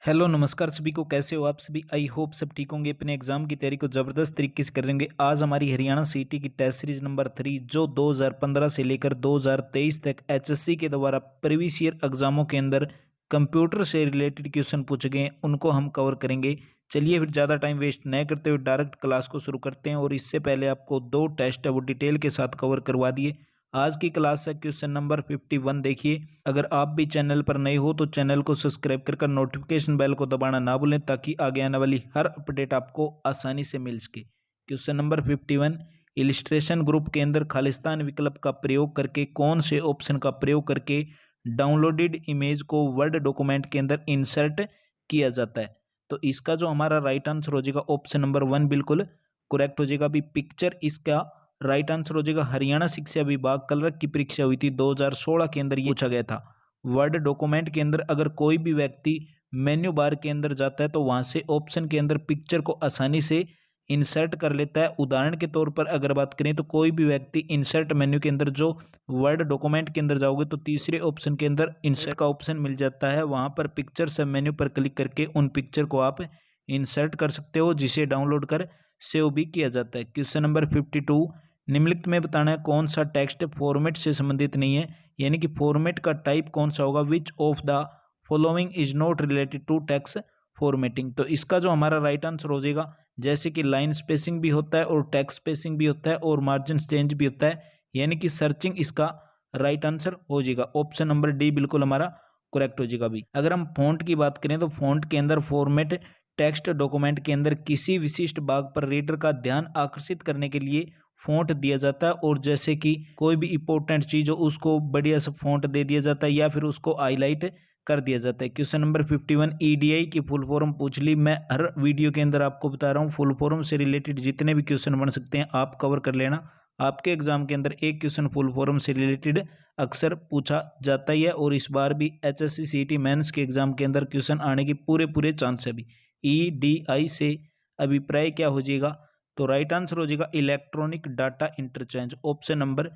Hello नमस्कार सभी को। कैसे हो आप सभी? आई होप सब ठीक होंगे। अपने एग्जाम की तैयारी को ज़बरदस्त तरीके से करेंगे। आज हमारी हरियाणा सीटी की टेस्ट सीरीज नंबर 3 जो 2015 से लेकर 2023 तक एचएससी के द्वारा प्रीवियस ईयर एग्जामों के अंदर कंप्यूटर से रिलेटेड क्वेश्चन पूछे गए हैं, उनको हम कवर करेंगे। चलिए फिर ज़्यादा टाइम वेस्ट न करते हुए डायरेक्ट क्लास को शुरू करते हैं। और इससे पहले आपको 2 टेस्ट है वो डिटेल के साथ कवर करवा दिए। आज की क्लास है क्वेश्चन नंबर 51। देखिए, अगर आप भी चैनल पर नए हो तो चैनल को सब्सक्राइब कर नोटिफिकेशन बेल को दबाना ना भूलें ताकि आगे आने वाली हर अपडेट आपको आसानी से मिल सके। क्वेश्चन नंबर 51, इलिस्ट्रेशन ग्रुप के अंदर खालिस्तान विकल्प का प्रयोग करके कौन से ऑप्शन का प्रयोग करके डाउनलोडेड इमेज को वर्ड डॉक्यूमेंट के अंदर इंसर्ट किया जाता है? तो इसका जो हमारा राइट आंसर हो जाएगा ऑप्शन नंबर 1 बिल्कुल करेक्ट हो जाएगा। अभी पिक्चर इसका राइट आंसर हो जाएगा। हरियाणा शिक्षा विभाग क्लर्क की परीक्षा हुई थी 2016 के अंदर, ये पूछा गया था। वर्ड डॉक्यूमेंट के अंदर अगर कोई भी व्यक्ति मेन्यू बार के अंदर जाता है तो वहां से ऑप्शन के अंदर पिक्चर को आसानी से इंसर्ट कर लेता है। उदाहरण के तौर पर अगर बात करें तो कोई भी व्यक्ति इंसर्ट मेन्यू के अंदर जो वर्ड डॉक्यूमेंट के अंदर जाओगे तो तीसरे ऑप्शन के अंदर इंसर्ट का ऑप्शन मिल जाता है। वहां पर पिक्चर सब मेन्यू पर क्लिक करके उन पिक्चर को आप इंसर्ट कर सकते हो, जिसे डाउनलोड कर सेव भी किया जाता है। क्वेश्चन नंबर 52, निम्नलिखित में बताना है कौन सा टेक्स्ट फॉर्मेट से संबंधित नहीं है, यानी कि फॉर्मेट का टाइप कौन सा होगा। Which of the following is not related to text formatting. तो इसका जो हमारा राइट आंसर हो जाएगा, जैसे कि लाइन स्पेसिंग भी होता है और टेक्स्ट स्पेसिंग भी होता है और मार्जिन चेंज भी होता है, यानी कि सर्चिंग इसका राइट आंसर हो जाएगा। ऑप्शन नंबर डी बिल्कुल हमारा करेक्ट हो जाएगा। भी अगर हम फॉन्ट की बात करें तो फॉन्ट के अंदर फॉर्मेट टेक्स्ट डॉक्यूमेंट के अंदर किसी विशिष्ट भाग पर रीडर का ध्यान आकर्षित करने के लिए फॉन्ट दिया जाता है, और जैसे कि कोई भी इंपॉर्टेंट चीज हो उसको बढ़िया सा फॉन्ट दे दिया जाता है या फिर उसको हाईलाइट कर दिया जाता है। क्वेश्चन नंबर 51, ईडीआई की फुल फॉर्म पूछ ली। मैं हर वीडियो के अंदर आपको बता रहा हूँ फुल फॉर्म से रिलेटेड जितने भी क्वेश्चन बन सकते हैं आप कवर कर लेना। आपके एग्जाम के अंदर एक क्वेश्चन फुल फॉर्म से रिलेटेड अक्सर पूछा जाता ही है, और इस बार भी एचएससी सीटी मेंस के एग्जाम के अंदर क्वेश्चन आने के पूरे पूरे चांस है। भी ईडीआई से अभिप्राय क्या हो जाएगा? तो राइट आंसर हो जाएगा electronic data interchange. Option number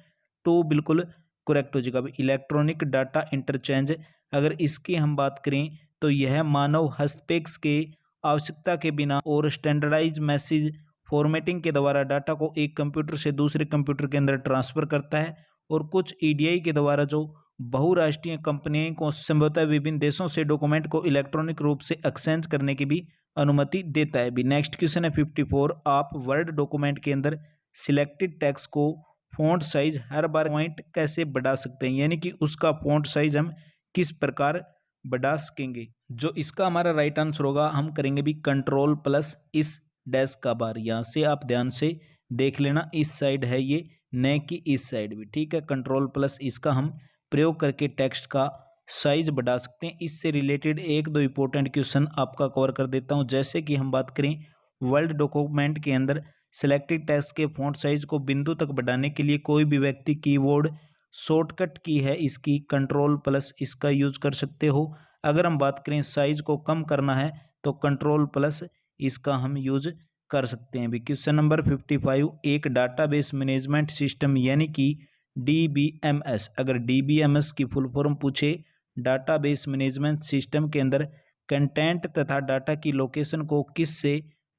2 बिल्कुल करेक्ट हो जाएगा। इलेक्ट्रॉनिक डाटा इंटरचेंज अगर इसकी हम बात करें तो यह मानव हस्तक्षेप के आवश्यकता के बिना और स्टैंडर्डाइज मैसेज फॉर्मेटिंग के द्वारा डाटा को एक कंप्यूटर से दूसरे कंप्यूटर के अंदर ट्रांसफर करता है। और कुछ ईडीआई के द्वारा जो बहुराष्ट्रीय कंपनियों को संभवतः विभिन्न देशों से डॉक्यूमेंट को इलेक्ट्रॉनिक रूप से एक्सचेंज करने की भी अनुमति देता है। भी नेक्स्ट क्वेश्चन है 54, आप वर्ड डॉक्यूमेंट के अंदर सिलेक्टेड टेक्स्ट को फॉन्ट साइज हर बार पॉइंट कैसे बढ़ा सकते हैं, यानी कि उसका फॉन्ट साइज हम किस प्रकार बढ़ा सकेंगे? जो इसका हमारा राइट आंसर होगा, हम करेंगे भी कंट्रोल प्लस इस डैश का बार। यहाँ से आप ध्यान से देख लेना, इस साइड है ये, न कि इस साइड भी, ठीक है। कंट्रोल प्लस इसका हम प्रयोग करके टेक्स्ट का साइज बढ़ा सकते हैं। इससे रिलेटेड एक दो इंपॉर्टेंट क्वेश्चन आपका कवर कर देता हूं। जैसे कि हम बात करें वर्ड डॉक्यूमेंट के अंदर सिलेक्टेड टेक्स्ट के फॉन्ट साइज को बिंदु तक बढ़ाने के लिए कोई भी व्यक्ति कीबोर्ड शॉर्टकट की है इसकी कंट्रोल प्लस इसका यूज कर सकते हो। अगर हम बात करें साइज को कम करना है तो कंट्रोल प्लस इसका हम यूज कर सकते हैं। भी क्वेश्चन नंबर 55, एक डाटाबेस मैनेजमेंट सिस्टम यानी कि डीबीएमएस, अगर डीबीएमएस की फुल फॉर्म पूछे डाटाबेस मैनेजमेंट सिस्टम के अंदर कंटेंट तथा डाटा की लोकेशन को किस से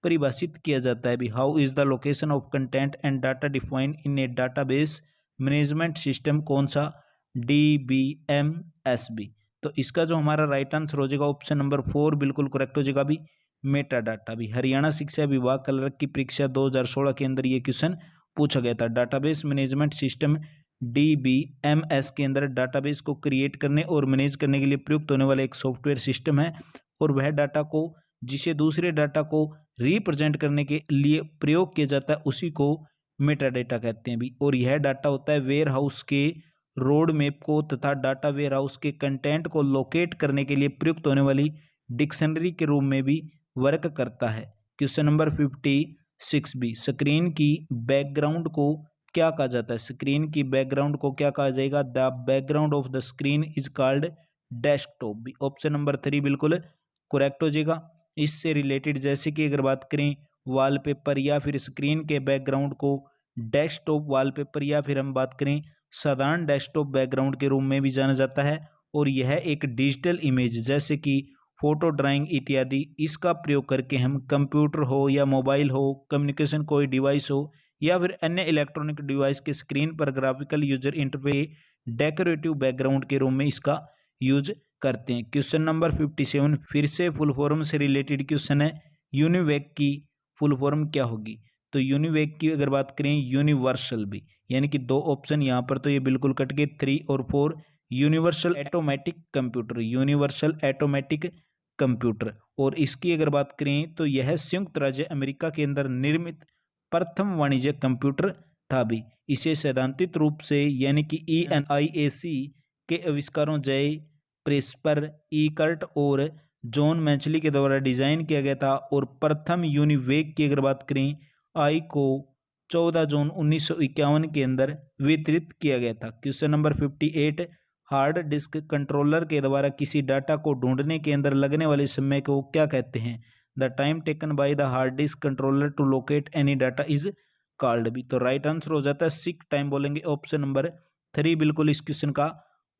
परिभाषित किया जाता है? भी how is the location of content and data defined in A database management system? कौन सा? डीबीएमएस। भी तो इसका जो हमारा राइट आंसर हो जाएगा ऑप्शन नंबर 4 बिल्कुल करेक्ट हो जाएगा। भी मेटा डाटा। भी हरियाणा शिक्षा विभाग क्लर्क की परीक्षा 2016 के अंदर ये क्वेश्चन पूछा गया था। डाटाबेस मैनेजमेंट सिस्टम डीबीएमएस के अंदर डाटाबेस को क्रिएट करने और मैनेज करने के लिए प्रयुक्त होने वाला एक सॉफ्टवेयर सिस्टम है, और वह डाटा को जिसे दूसरे डाटा को रिप्रेजेंट करने के लिए प्रयोग किया जाता है उसी को मेटा डाटा कहते हैं। भी और यह डाटा होता है वेयर हाउस के रोड मैप को तथा डाटा वेयर हाउस के कंटेंट को लोकेट करने के लिए प्रयुक्त होने वाली डिक्शनरी के रूप में भी वर्क करता है। क्वेश्चन नंबर 56 बी, स्क्रीन की बैकग्राउंड को क्या कहा जाता है? स्क्रीन की बैकग्राउंड को क्या कहा जाएगा? The background of the screen is called desktop. भी ऑप्शन नंबर 3 बिल्कुल करेक्ट हो जाएगा। इससे रिलेटेड जैसे कि अगर बात करें वॉलपेपर या फिर स्क्रीन के बैकग्राउंड को डेस्कटॉप वॉलपेपर या फिर हम बात करें साधारण डेस्कटॉप बैकग्राउंड के रूप में भी जाना जाता है। और यह एक डिजिटल इमेज जैसे कि फोटो, ड्राइंग इत्यादि, इसका प्रयोग करके हम कंप्यूटर हो या मोबाइल हो, कम्युनिकेशन कोई डिवाइस हो या फिर अन्य इलेक्ट्रॉनिक डिवाइस के स्क्रीन पर graphical user interface decorative background के रूप में इसका यूज करते हैं। क्वेश्चन नंबर 57 फिर से फुल फॉर्म से रिलेटेड क्वेश्चन है। यूनिवैक की फुल फॉर्म क्या होगी? तो यूनिवैक की अगर बात करें यूनिवर्सल भी, यानी कि दो ऑप्शन यहाँ पर तो ये बिल्कुल कट गए 3 और 4। Universal automatic computer, universal automatic computer. और इसकी अगर बात करें तो यह संयुक्त राज्य अमेरिका के अंदर निर्मित प्रथम वाणिज्यिक कंप्यूटर था भी। इसे सैद्धांतिक रूप से यानी कि ENIAC के आविष्कारों जय प्रेस्पर, ईकर्ट और जॉन मैचली के द्वारा डिजाइन किया गया था। और प्रथम यूनिवैक की अगर बात करें आई को 14 जून 1951 के अंदर वितरित किया गया था। Question number 58 hard disk controller के द्वारा किसी डाटा को ढूंढने के अंदर लगने वाले समय को क्या कहते हैं? The time taken by the hard disk controller to locate any data is called भी। तो राइट आंसर हो जाता है सीक टाइम, बोलेंगे ऑप्शन नंबर 3 बिल्कुल इस क्वेश्चन का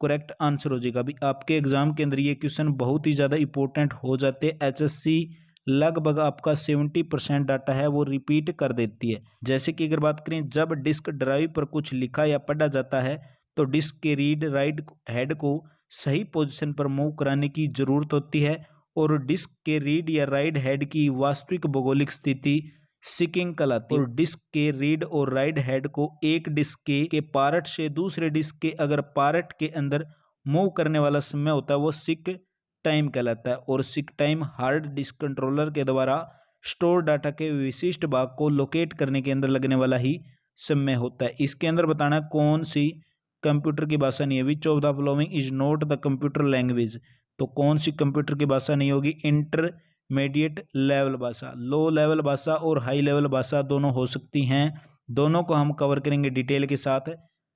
करेक्ट आंसर हो जाएगा। अभी आपके एग्जाम के अंदर ये क्वेश्चन बहुत ही ज़्यादा इंपॉर्टेंट हो जाते हैं। HSC लगभग आपका 70% डाटा है वो रिपीट कर देती है। जैसे कि अगर बात करें जब डिस्क ड्राइव पर कुछ लिखा या पढ़ा जाता है तो डिस्क के रीड राइट हेड को सही पोजीशन पर मूव कराने की जरूरत होती है और डिस्क के रीड या राइट हेड की वास्तविक भौगोलिक स्थिति सिकिंग कहलाती है। और डिस्क के रीड और राइट हेड को एक डिस्क के पार्ट से दूसरे डिस्क के अगर पार्ट के अंदर मूव करने वाला समय होता है वो सिक टाइम कहलाता है। और sick time hard disk controller के द्वारा स्टोर डाटा के विशिष्ट भाग को लोकेट करने के अंदर लगने वाला ही समय होता है। इसके अंदर बताना कौन सी कंप्यूटर की भाषा नहीं है। विच of the following is not the computer language? तो कौन सी कंप्यूटर की भाषा नहीं होगी? इंटरमीडिएट लेवल भाषा, लो लेवल भाषा और हाई लेवल भाषा दोनों हो सकती हैं। दोनों को हम कवर करेंगे डिटेल के साथ।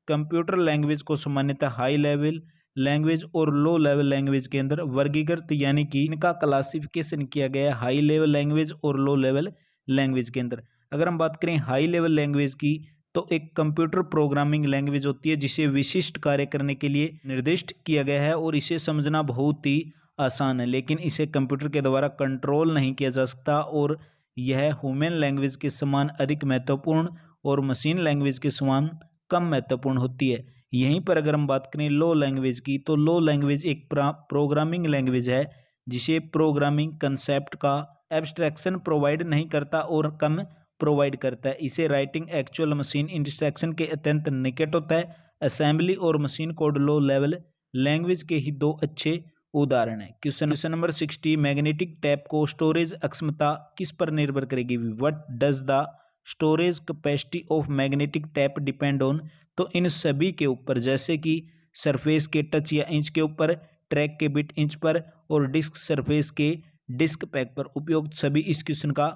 कंप्यूटर लैंग्वेज को सामान्यतः हाई लेवल लैंग्वेज और लो लेवल लैंग्वेज के अंदर वर्गीकृत यानी कि इनका क्लासिफिकेशन किया गया है हाई लेवल लैंग्वेज और लो लेवल लैंग्वेज के अंदर। अगर हम बात करें हाई लेवल लैंग्वेज की तो एक कंप्यूटर प्रोग्रामिंग लैंग्वेज होती है जिसे विशिष्ट कार्य करने के लिए निर्दिष्ट किया गया है और इसे समझना बहुत ही आसान है, लेकिन इसे कंप्यूटर के द्वारा कंट्रोल नहीं किया जा सकता और यह ह्यूमन लैंग्वेज के समान अधिक महत्वपूर्ण और मशीन लैंग्वेज के समान कम महत्वपूर्ण होती है। यहीं पर अगर हम बात करें लो लैंग्वेज की तो लो लैंग्वेज एक प्रोग्रामिंग लैंग्वेज है जिसे प्रोग्रामिंग कंसेप्ट का एब्स्ट्रैक्शन प्रोवाइड नहीं करता और कम प्रोवाइड करता है। इसे राइटिंग एक्चुअल मशीन इंस्ट्रक्शन के अत्यंत निकट होता है। असेंबली और machine code low level language के ही दो अच्छे उदाहरण है। क्वेश्चन नंबर 60 मैग्नेटिक टैप को स्टोरेज अक्षमता किस पर निर्भर करेगी? What does the storage capacity of magnetic tap depend on? तो इन सभी के ऊपर, जैसे कि सरफेस के टच या इंच के ऊपर, ट्रैक के बिट इंच पर और डिस्क सरफेस के डिस्क पैक पर। उपयुक्त सभी इस क्वेश्चन का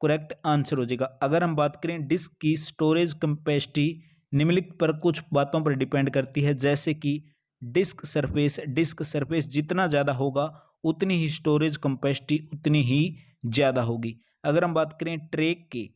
करेक्ट आंसर हो जाएगा। अगर हम बात करें डिस्क की स्टोरेज कैपेसिटी निम्नलिखित पर कुछ बातों पर डिपेंड करती है, जैसे कि डिस्क सरफेस जितना ज़्यादा होगा उतनी ही स्टोरेज कैपेसिटी उतनी ही ज़्यादा होगी। अगर हम बात करें ट्रैक के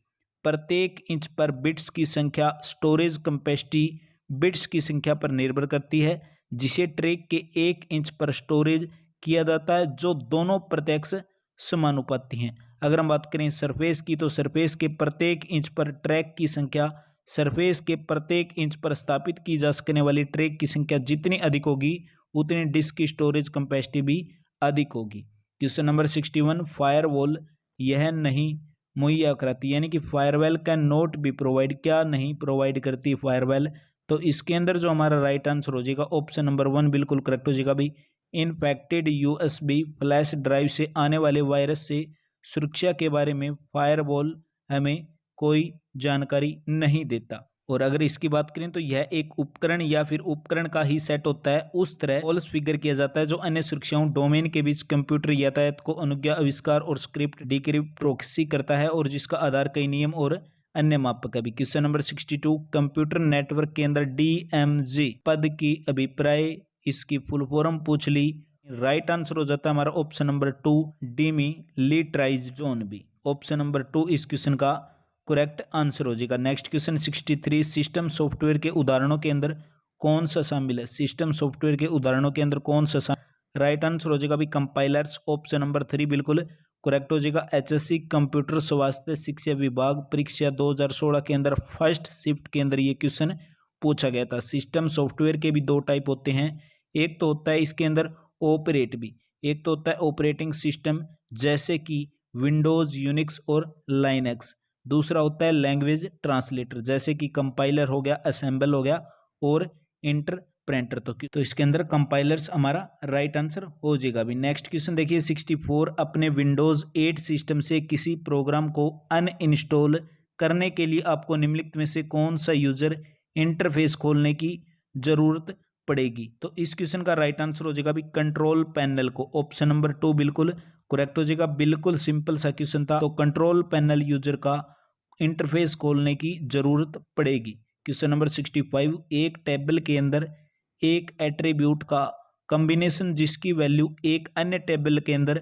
प्रत्येक इंच पर बिट्स की संख्या स्टोरेज कैपेसिटी बिट्स की संख्या पर निर्भर करती है जिसे ट्रैक के 1 इंच पर स्टोरेज किया जाता है जो दोनों प्रत्यक्ष समानुपाती हैं। अगर हम बात करें सरफेस की तो सरफेस के प्रत्येक इंच पर ट्रैक की संख्या सरफेस के प्रत्येक इंच पर स्थापित की जा सकने वाली ट्रैक की संख्या जितनी अधिक होगी उतनी डिस्क की स्टोरेज कैपेसिटी भी अधिक होगी। क्वेश्चन नंबर 61 फायरवॉल यह नहीं मुहैया कराती, यानी कि firewall can not be provide, क्या नहीं प्रोवाइड करती फायरवॉल? तो इसके अंदर जो हमारा राइट आंसर हो जाएगा ऑप्शन नंबर 1 बिल्कुल करेक्ट हो जाएगा भाई। इन्फेक्टेड USB फ्लैश ड्राइव से आने वाले वायरस से सुरक्षा के बारे में फायरवॉल हमें कोई जानकारी नहीं देता। और अगर इसकी बात करें तो यह एक उपकरण या फिर उपकरण का ही सेट होता है, उस तरह कॉल्स फिगर किया जाता है जो अन्य सुरक्षाओं डोमेन के बीच कंप्यूटर यातायात को अनुज्ञा आविष्कार और स्क्रिप्ट डिक्रिप्ट प्रोक्सी करता है और जिसका आधार कई नियम और अन्य मापक है भी। क्वेश्चन नंबर 62 कंप्यूटर नेटवर्क के अंदर DMZ पद की अभिप्राय इसकी फुल फॉर्म पूछ ली। राइट आंसर हो जाता है हमारा ऑप्शन नंबर 2 डीमिलिटराइज्ड भी। ऑप्शन नंबर 2 इस क्वेश्चन का करेक्ट आंसर हो जाएगा। नेक्स्ट क्वेश्चन 63 सिस्टम सॉफ्टवेयर के उदाहरणों के अंदर कौन सा शामिल है? सिस्टम सॉफ्टवेयर के उदाहरणों के अंदर कौन सा राइट आंसर हो जाएगा भी कंपाइलर्स, ऑप्शन नंबर 3 बिल्कुल करेक्ट हो जाएगा। एचएससी कंप्यूटर स्वास्थ्य शिक्षा विभाग परीक्षा 2016 के अंदर फर्स्ट शिफ्ट के अंदर ये क्वेश्चन पूछा गया था। सिस्टम सॉफ्टवेयर के भी दो टाइप होते हैं, एक तो होता है इसके अंदर ऑपरेट भी, एक तो होता है ऑपरेटिंग सिस्टम जैसे कि विंडोज, यूनिक्स और लाइनक्स। दूसरा होता है लैंग्वेज ट्रांसलेटर जैसे कि कंपाइलर हो गया, असेंबल हो गया और इंटरप्रेटर। तो इसके अंदर कंपाइलर्स हमारा राइट आंसर हो जाएगा। अभी नेक्स्ट क्वेश्चन देखिए 64, अपने विंडोज 8 सिस्टम से किसी प्रोग्राम को अनइंस्टॉल करने के लिए आपको निम्नलिखित में से कौन सा यूजर इंटरफेस खोलने की जरूरत पड़ेगी। तो इस क्वेश्चन का राइट आंसर हो जाएगा भी कंट्रोल पैनल को, ऑप्शन नंबर 2 बिल्कुल करेक्ट हो जाएगा। बिल्कुल सिंपल सा क्वेश्चन था। तो कंट्रोल पैनल यूजर का इंटरफेस खोलने की जरूरत पड़ेगी। क्वेश्चन नंबर 65, एक टेबल के अंदर एक एट्रीब्यूट का कॉम्बिनेशन जिसकी वैल्यू एक अन्य टेबल के अंदर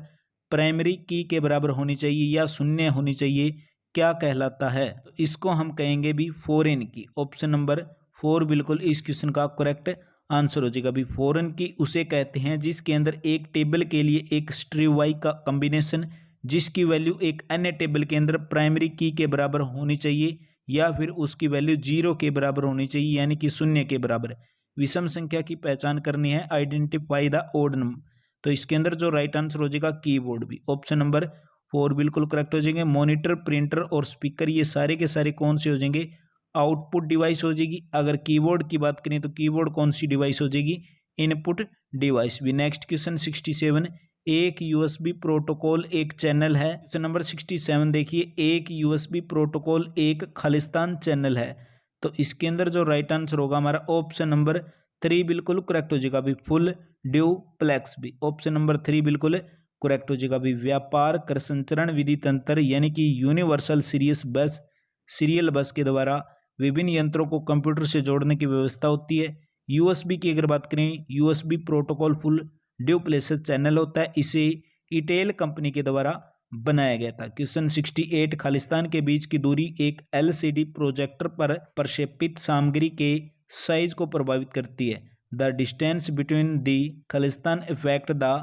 प्राइमरी की के बराबर होनी चाहिए या शून्य होनी चाहिए, क्या कहलाता है। तो इसको हम कहेंगे भी फॉरेन की, ऑप्शन नंबर 4 बिल्कुल इस क्वेश्चन का करेक्ट आंसर हो जाएगा। भी फॉरेन की उसे कहते हैं जिसके अंदर एक टेबल के लिए एक स्ट्रिंग वाई का कॉम्बिनेशन जिसकी वैल्यू एक अन्य टेबल के अंदर प्राइमरी की के बराबर होनी चाहिए या फिर उसकी वैल्यू 0 के बराबर होनी चाहिए यानी कि शून्य के बराबर। विषम संख्या की पहचान करनी है, आइडेंटिफाई द ओड नंबर। तो इसके अंदर जो राइट आंसर हो जाएगा कीबोर्ड भी, ऑप्शन नंबर 4 बिल्कुल करेक्ट हो जाएंगे। मॉनिटर, प्रिंटर और स्पीकर ये सारे के सारे कौन से हो जाएंगे, आउटपुट डिवाइस हो जाएगी। अगर कीबोर्ड की बात करें तो कीबोर्ड कौन सी डिवाइस हो जाएगी, इनपुट डिवाइस भी। नेक्स्ट क्वेश्चन 67, एक यूएसबी प्रोटोकॉल एक चैनल है। क्वेश्चन नंबर 67 देखिए, एक यूएसबी प्रोटोकॉल एक खालिस्तान चैनल है। तो इसके अंदर जो राइट आंसर होगा हमारा ऑप्शन नंबर 3 बिल्कुल करेक्ट हो जाएगा। अभी फुल ड्यूप्लेक्स भी, ऑप्शन नंबर 3 बिल्कुल करेक्ट हो जाएगा। अभी व्यापार कर संचरण विधि तंत्र यानी कि यूनिवर्सल सीरियल बस के द्वारा विभिन्न यंत्रों को कंप्यूटर से जोड़ने की व्यवस्था होती है। यूएसबी की अगर बात करें, USB protocol full duplex channel होता है, इसे ईटेल कंपनी के द्वारा बनाया गया था। क्वेश्चन 68, खालिस्तान के बीच की दूरी एक एलसीडी प्रोजेक्टर पर प्रक्षेपित सामग्री के साइज को प्रभावित करती है। The distance between the Khalistan effect the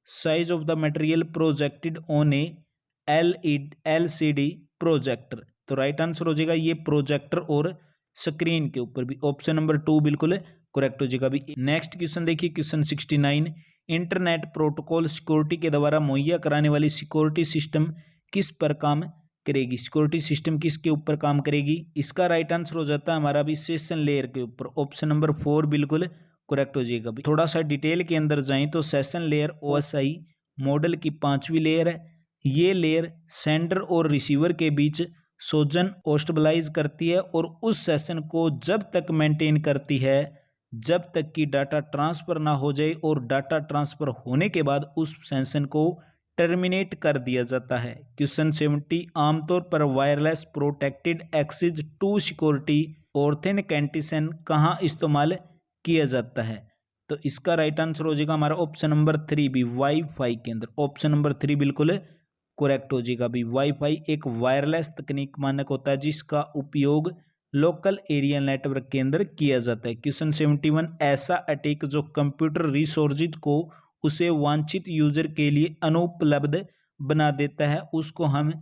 size of the material projected on A LCD projector. तो राइट आंसर हो जाएगा ये प्रोजेक्टर और स्क्रीन के ऊपर भी, ऑप्शन नंबर 2 बिल्कुल करेक्ट हो जाएगा। भी नेक्स्ट क्वेश्चन देखिए क्वेश्चन 69, इंटरनेट प्रोटोकॉल सिक्योरिटी के द्वारा मुहैया कराने वाली सिक्योरिटी सिस्टम किस पर काम करेगी। सिक्योरिटी सिस्टम किसके ऊपर काम करेगी, इसका राइट आंसर हो जाता है हमारा भी सेशन लेयर के ऊपर, ऑप्शन नंबर 4 बिल्कुल करेक्ट हो जाएगा। थोड़ा सा डिटेल के अंदर जाएं तो सेशन लेयर ओएसआई मॉडल की 5वीं लेयर है। ये लेयर सेंडर और रिसीवर के बीच सोजन ओस्टेबलाइज करती है और उस सेशन को जब तक मेंटेन करती है जब तक कि डाटा ट्रांसफर ना हो जाए और डाटा ट्रांसफर होने के बाद उस सेशन को टर्मिनेट कर दिया जाता है। क्वेश्चन 70, आमतौर पर wireless protected access to security authentication कहाँ इस्तेमाल किया जाता है। तो इसका राइट आंसर हो जाएगा हमारा ऑप्शन नंबर 3 भी, वाईफाई के अंदर, ऑप्शन नंबर 3 बिल्कुल करेक्ट हो जाएगा। भी वाईफाई एक वायरलेस तकनीक मानक होता है जिसका उपयोग लोकल एरिया नेटवर्क के अंदर किया जाता है। क्वेश्चन 71, ऐसा अटैक जो कंप्यूटर रिसोर्सेज को उसे वांछित यूजर के लिए अनुपलब्ध बना देता है उसको हम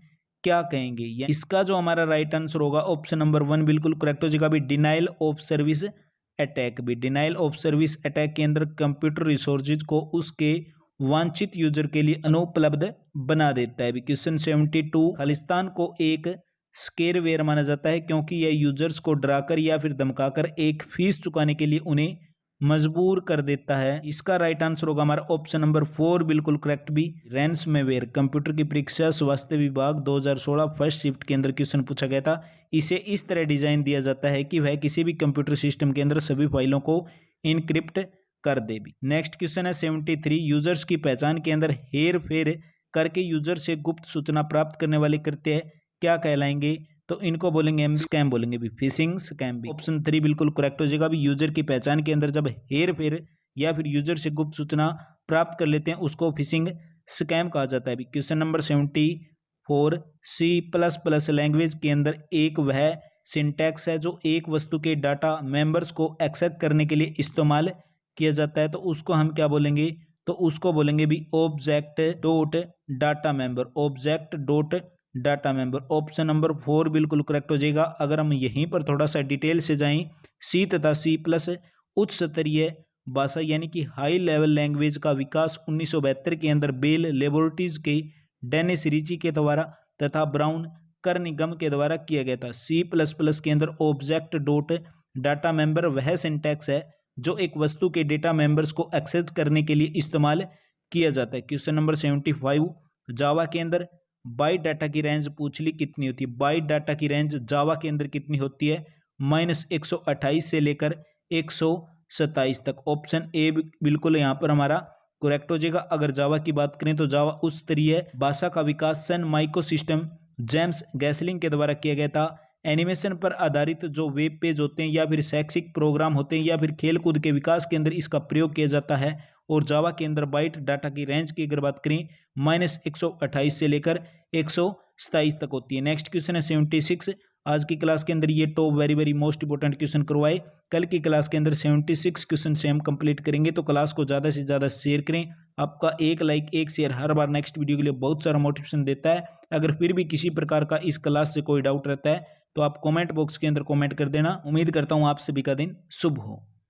क्या कहेंगे। या इसका जो हमारा राइट आंसर होगा ऑप्शन नंबर 1 बिल्कुल करेक्ट हो जाएगा। भी डिनाइल ऑफ सर्विस अटैक भी, डिनाइल ऑफ सर्विस अटैक के अंदर कंप्यूटर रिसोर्सेज को उसके वांछित यूजर के लिए अनुपलब्ध बना देता है। क्वेश्चन 72, खालिस्तान को एक स्केरवेयर माना जाता है क्योंकि यह यूजर्स को डराकर या फिर धमकाकर एक फीस चुकाने के लिए उन्हें मजबूर कर देता है। इसका राइट आंसर होगा हमारा ऑप्शन नंबर 4 बिल्कुल करेक्ट भी, रैंसमवेयर। कंप्यूटर की परीक्षा स्वास्थ्य विभाग 2016 फर्स्ट शिफ्ट के अंदर क्वेश्चन पूछा गया था। इसे इस तरह डिजाइन दिया जाता है कि वह किसी भी कंप्यूटर सिस्टम के अंदर सभी फाइलों को इनक्रिप्ट कर दे भी। नेक्स्ट क्वेश्चन है 73, यूजर्स की पहचान के अंदर हेर फेर करके यूजर से गुप्त सूचना प्राप्त करने वाले कृत्य है क्या कहलाएंगे। तो इनको बोलेंगे हम स्कैम बोलेंगे भी, फिशिंग स्कैम भी, ऑप्शन 3 बिल्कुल करेक्ट हो जाएगा। भी यूजर की पहचान के अंदर जब हेर फेर या फिर यूजर से गुप्त सूचना प्राप्त कर लेते हैं उसको फिशिंग स्कैम कहा जाता है। भी क्वेश्चन नंबर 74, C++ लैंग्वेज के अंदर एक वह सिंटैक्स है जो एक वस्तु के डाटा मेंबर्स को एक्सेस करने के लिए इस्तेमाल किया जाता है तो उसको हम क्या बोलेंगे, तो उसको बोलेंगे भी object dot data member, object dot data member. Option number 4 बिल्कुल करेक्ट हो जाएगा। अगर हम यहीं पर थोड़ा सा डिटेल से जाएं, सी तथा सी प्लस उच्च स्तरीय भाषा यानी कि हाई लेवल लैंग्वेज का विकास 1972 के अंदर बेल लेबोरेटरीज के डेनिस रिची के द्वारा तथा ब्राउन कर्निगम के द्वारा किया गया था। सी प्लस प्लस के अंदर ऑब्जेक्ट डॉट डाटा मेंबर वह सिंटैक्स है जो एक वस्तु के डेटा मेंबर्स को एक्सेस करने के लिए इस्तेमाल किया जाता है। क्वेश्चन नंबर 75, जावा के अंदर बाइट डाटा की रेंज पूछ ली कितनी होती है। बाइट डाटा की रेंज जावा के अंदर कितनी होती है, -128 से लेकर 127 तक। ऑप्शन ए बिल्कुल यहाँ पर हमारा करेक्ट हो जाएगा। अगर जावा की बात करें तो जावा उच्च स्तरीय भाषा का विकास सन माइक्रो सिस्टम जेम्स गैसलिंग के द्वारा किया गया था। एनिमेशन पर आधारित जो वेब पेज होते हैं या फिर शैक्षिक प्रोग्राम होते हैं या फिर खेलकूद के विकास के अंदर इसका प्रयोग किया जाता है। और जावा के अंदर बाइट डाटा की रेंज की अगर बात करें -128 से लेकर 127 तक होती है। नेक्स्ट क्वेश्चन है 76। आज की क्लास के अंदर ये top very most important question करवाए। कल की क्लास के अंदर 76 क्वेश्चन से हम कंप्लीट करेंगे, तो क्लास को ज़्यादा से ज़्यादा शेयर करें। आपका एक लाइक एक शेयर हर बार नेक्स्ट वीडियो के लिए बहुत सारा मोटिवेशन देता है। अगर फिर भी किसी प्रकार का इस क्लास से कोई डाउट रहता है तो आप कमेंट बॉक्स के अंदर कमेंट कर देना। उम्मीद करता हूँ आप सभी का दिन शुभ हो।